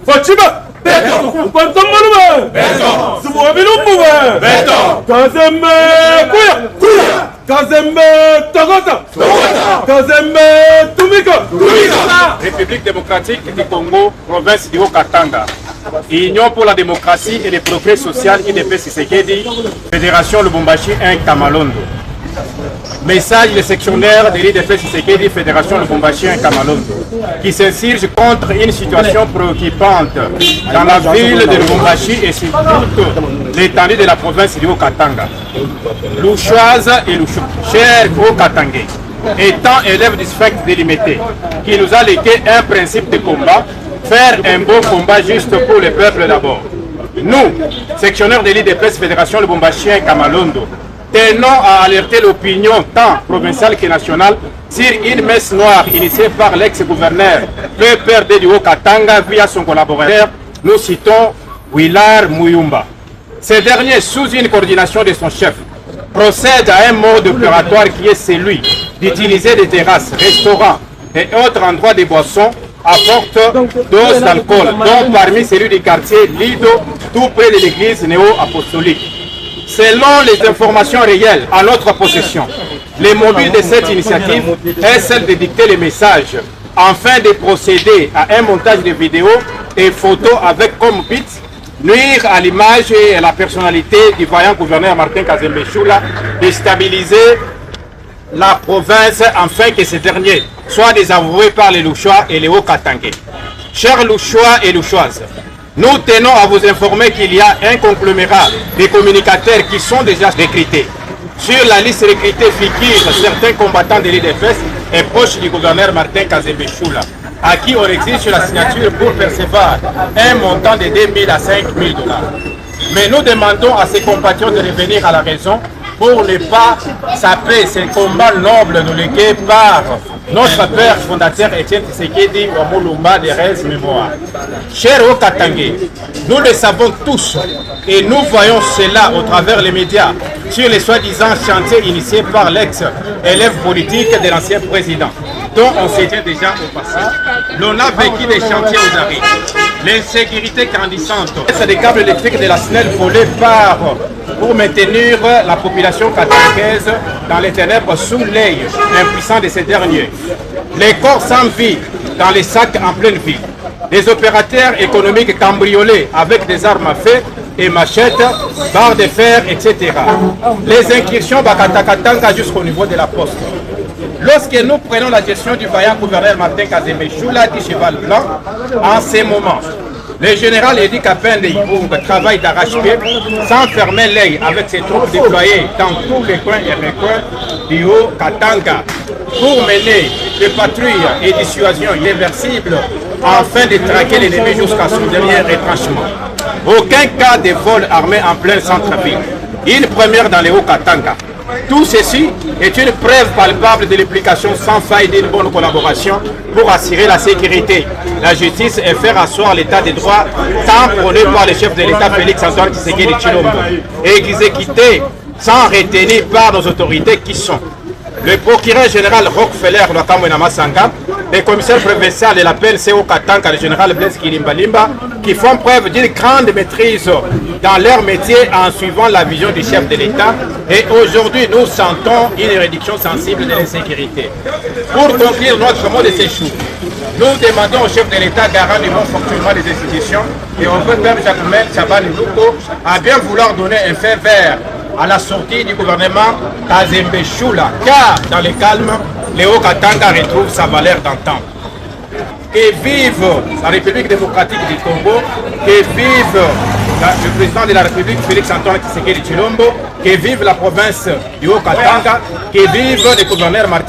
Fatima! Beto! Pantamano! Beto! Subuabilumbu! Beto! Kazembe! Kuya! Kazembe! Togota! Kazembe! Tumika! République démocratique du Congo, province du Haut-Katanga. Union pour la démocratie et le progrès social IDP Tshisekedi, Fédération Lubumbashi 1 Kamalondo. Message des sectionnaires de l'IDP Tshisekedi, Fédération Lubumbashi 1 Kamalondo, qui s'insurge contre une situation préoccupante dans la ville de Lubumbashi et sur toute l'étendue de la province du Haut-Katanga. Louchoise et Louchou, chers Haut-Katangais, étant élève du spectre délimité, qui nous a légué un principe de combat, faire un beau combat juste pour le peuple d'abord. Nous, sectionnaires de l'IDP Fédération Lubumbashi 1 Kamalondo, tenons à alerter l'opinion tant provinciale que nationale sur une messe noire initiée par l'ex-gouverneur PPRD du Haut-Katanga via son collaborateur, nous citons Willard Muyumba. Ce dernier, sous une coordination de son chef, procède à un mode opératoire qui est celui d'utiliser des terrasses, restaurants et autres endroits de boissons à forte dose d'alcool, dont parmi celui du quartier Lido, tout près de l'église néo-apostolique. Selon les informations réelles à notre possession, le mobile de cette initiative est celle de dicter les messages, afin de procéder à un montage de vidéos et photos avec comme but nuire à l'image et à la personnalité du vaillant gouverneur Martin Kazembe Choula, de stabiliser la province afin que ce dernier soit désavoué par les Louchois et les Haut-Katangais. Chers Louchois et Louchoises, nous tenons à vous informer qu'il y a un conglomérat de communicateurs qui sont déjà recrutés. Sur la liste recrutée figurent certains combattants de l'IDFS et proches du gouverneur Martin Kazembe Choula, à qui on exige la signature pour percevoir un montant de 2 000 à 5 000 $. Mais nous demandons à ces compatriotes de revenir à la raison pour ne pas saper ces combats nobles nous légués par notre père fondateur Etienne Tshisekedi Wamulumba de Rez Mémoire. Chers Haut-Katangais, nous le savons tous et nous voyons cela au travers les médias sur les soi-disant chantiers initiés par l'ex-élève politique de l'ancien président, dont on s'était déjà au passé. L'on a vécu des chantiers aux arrêts, l'insécurité grandissante, des câbles électriques de la SNEL volés pour maintenir la population katangaise dans les ténèbres sous l'œil impuissant de ces derniers. Les corps sans vie dans les sacs en pleine ville. Des opérateurs économiques cambriolés avec des armes à feu et machettes, barres de fer, etc. Les incursions Bakatakatanga jusqu'au niveau de la poste. Lorsque nous prenons la gestion du vaillant gouverneur Martin Kazembe Choula du Cheval Blanc, en ces moments, le général Edi Kapende Ibung travaille d'arrache-pied sans fermer l'œil avec ses troupes déployées dans tous les coins et recoins du Haut-Katanga pour mener des patrouilles et dissuasions irréversibles afin de traquer l'ennemi jusqu'à son dernier retranchement. Aucun cas de vol armé en plein centre-ville. Une première dans les Haut-Katanga. Tout ceci est une preuve palpable de l'implication sans faille d'une bonne collaboration pour assurer la sécurité, la justice et faire asseoir l'état de droit tant prôné par le chef de l'État Félix-Antoine Tshisekedi Tshilombo et exécuté sans retenir par nos autorités qui sont le procureur général Rockefeller Lwakamwena Masanga, les commissaires provinciaux de la PNC Haut-Katanga, le général Blaise Kilimbalimba, qui font preuve d'une grande maîtrise dans leur métier en suivant la vision du chef de l'État. Et aujourd'hui, nous sentons une réduction sensible de l'insécurité. Pour conclure notre mot de séjour, nous demandons au chef de l'État garant du bon fonctionnement des institutions et au peuple Jacques-Mel Chabani Louko à bien vouloir donner un fait vert à la sortie du gouvernement Kazembe Choula, car dans le calme, le Haut-Katanga retrouve sa valeur d'antan. Que vive la République démocratique du Congo, que vive le président de la République Félix-Antoine Tshisekedi Tshilombo, que vive la province du Haut-Katanga, que vive le gouverneur Martin